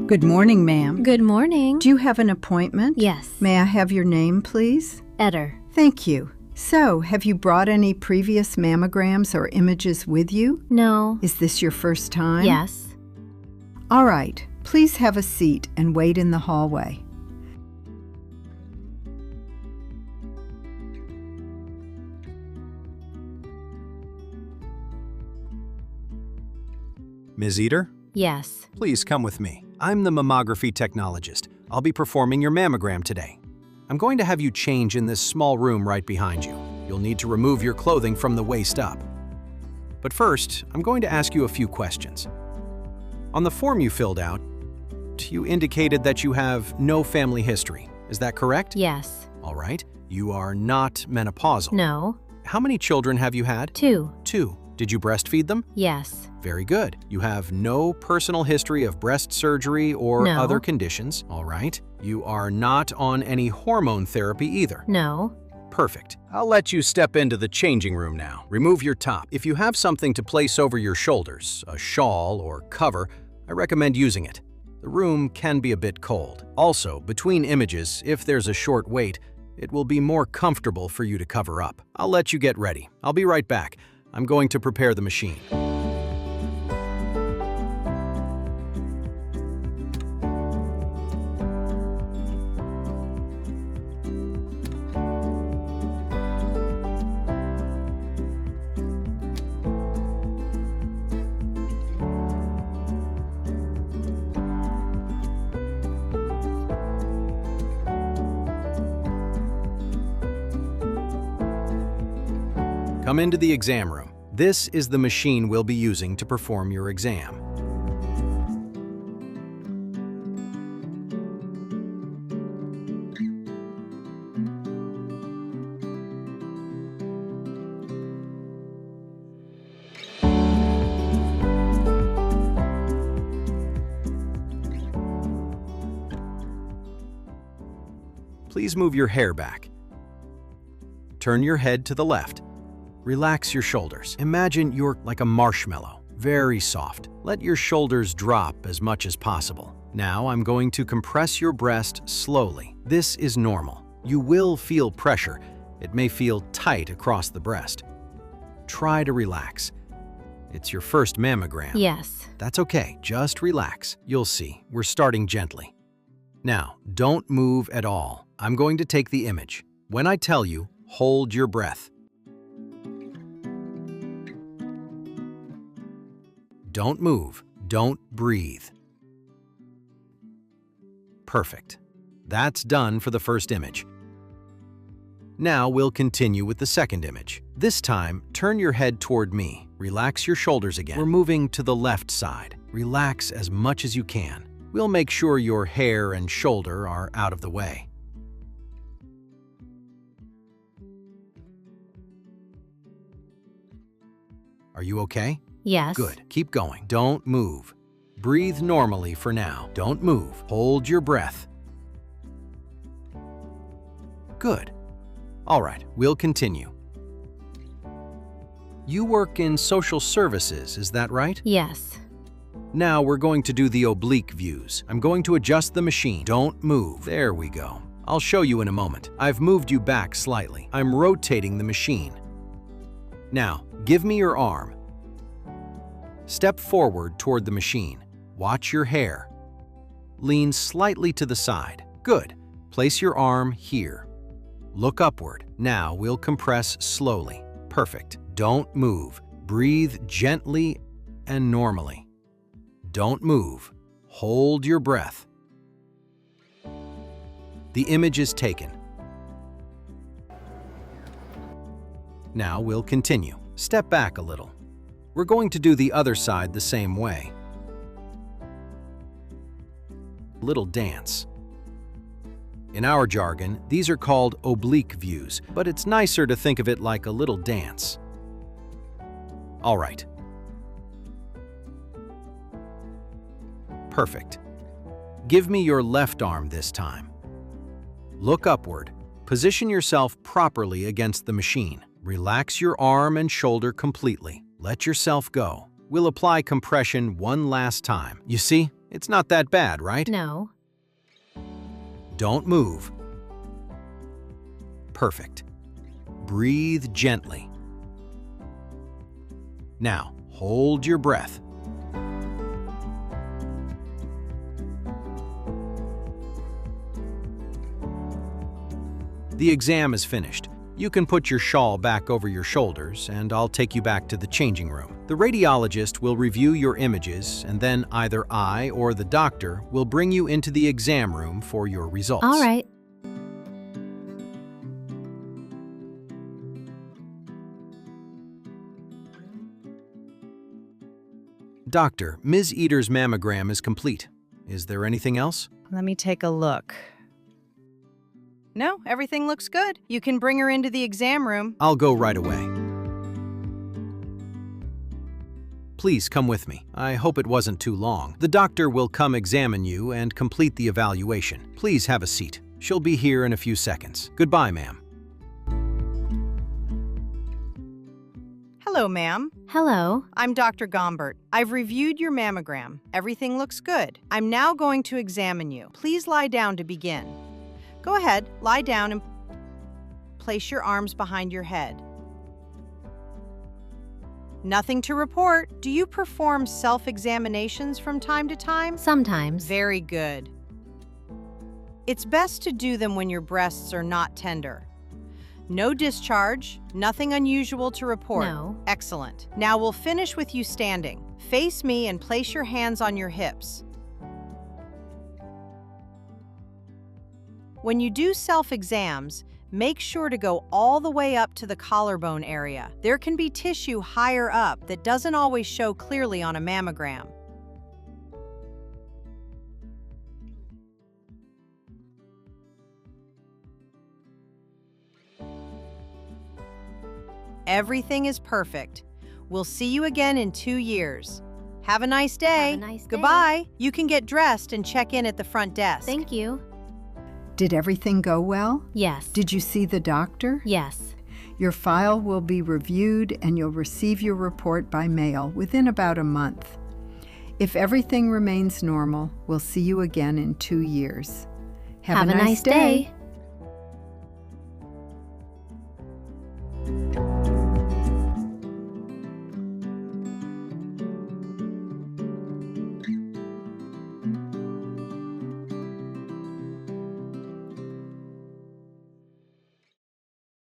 Good morning, ma'am. Good morning. Do you have an appointment? Yes. May I have your name, please? Eder. Thank you. So, have you brought any previous mammograms or images with you? No. Is this your first time? Yes. All right. Please have a seat and wait in the hallway. Ms. Eder, Yes. please come with me. I'm the mammography technologist. I'll be performing your mammogram today. I'm going to have you change in this small room right behind you. You'll need to remove your clothing from the waist up. But first, I'm going to ask you a few questions. On the form you filled out, you indicated that you have no family history. Is that correct? Yes. All right. You are not menopausal. No. How many children have you had? 2. 2. Did you breastfeed them? Yes. Very good. You have no personal history of breast surgery or No. other conditions. All right. You are not on any hormone therapy either. No. Perfect. I'll let you step into the changing room now. Remove your top. If you have something to place over your shoulders, a shawl or cover, I recommend using it. The room can be a bit cold. Also, between images, if there's a short wait, it will be more comfortable for you to cover up. I'll let you get ready. I'll be right back. I'm going to prepare the machine. Come into the exam room. This is the machine we'll be using to perform your exam. Please move your hair back. Turn your head to the left. Relax your shoulders. Imagine you're like a marshmallow, very soft. Let your shoulders drop as much as possible. Now I'm going to compress your breast slowly. This is normal. You will feel pressure. It may feel tight across the breast. Try to relax. It's your first mammogram. Yes. That's okay. Just relax. You'll see. We're starting gently. Now, don't move at all. I'm going to take the image. When I tell you, hold your breath. Don't move. Don't breathe. Perfect. That's done for the first image. Now we'll continue with the second image. This time, turn your head toward me. Relax your shoulders again. We're moving to the left side. Relax as much as you can. We'll make sure your hair and shoulder are out of the way. Are you okay? Yes. Good. Keep going. Don't move. Breathe normally for now. Don't move. Hold your breath. Good. All right, we'll continue. You work in social services, is that right? Yes. Now we're going to do the oblique views. I'm going to adjust the machine. Don't move. There we go. I'll show you in a moment. I've moved you back slightly. I'm rotating the machine. Now, give me your arm. Step forward toward the machine. Watch your hair. Lean slightly to the side. Good. Place your arm here. Look upward. Now we'll compress slowly. Perfect. Don't move. Breathe gently and normally. Don't move. Hold your breath. The image is taken. Now we'll continue. Step back a little. We're going to do the other side the same way. Little dance. In our jargon, these are called oblique views, but it's nicer to think of it like a little dance. All right. Perfect. Give me your left arm this time. Look upward. Position yourself properly against the machine. Relax your arm and shoulder completely. Let yourself go. We'll apply compression one last time. You see, It's not that bad, right? No. Don't move. Perfect. Breathe gently. Now, hold your breath. The exam is finished. You can put your shawl back over your shoulders, and I'll take you back to the changing room. The radiologist will review your images, and then either I or the doctor will bring you into the exam room for your results. All right. Doctor, Ms. Eater's mammogram is complete. Is there anything else? Let me take a look. No, everything looks good. You can bring her into the exam room. I'll go right away. Please come with me. I hope it wasn't too long. The doctor will come examine you and complete the evaluation. Please have a seat. She'll be here in a few seconds. Goodbye, ma'am. Hello, ma'am. Hello. I'm Dr. Gombert. I've reviewed your mammogram. Everything looks good. I'm now going to examine you. Please lie down to begin. Go ahead, lie down and place your arms behind your head. Nothing to report. Do you perform self-examinations from time to time? Sometimes. Very good. It's best to do them when your breasts are not tender. No discharge, nothing unusual to report. No. Excellent. Now we'll finish with you standing. Face me and place your hands on your hips. When you do self-exams, make sure to go all the way up to the collarbone area. There can be tissue higher up that doesn't always show clearly on a mammogram. Everything is perfect. We'll see you again in 2 years. Have a nice day. Have a nice day. Goodbye. You can get dressed and check in at the front desk. Thank you. Did everything go well? Yes. Did you see the doctor? Yes. Your file will be reviewed and you'll receive your report by mail within about a month. If everything remains normal, we'll see you again in 2 years. Have a nice day.